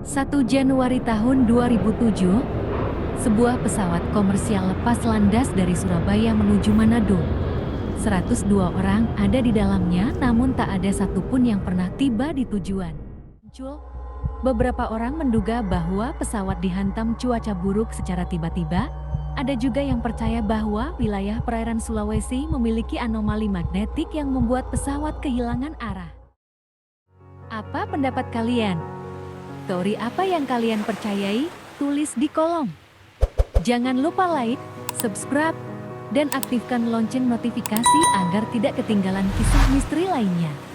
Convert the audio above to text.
1 Januari tahun 2007, sebuah pesawat komersial lepas landas dari Surabaya menuju Manado. 102 orang ada di dalamnya, namun tak ada satupun yang pernah tiba di tujuan. Beberapa orang menduga bahwa pesawat dihantam cuaca buruk secara tiba-tiba. Ada juga yang percaya bahwa wilayah perairan Sulawesi memiliki anomali magnetik yang membuat pesawat kehilangan arah. Apa pendapat kalian? Teori apa yang kalian percayai? Tulis di kolom. Jangan lupa like, subscribe, dan aktifkan lonceng notifikasi agar tidak ketinggalan kisah misteri lainnya.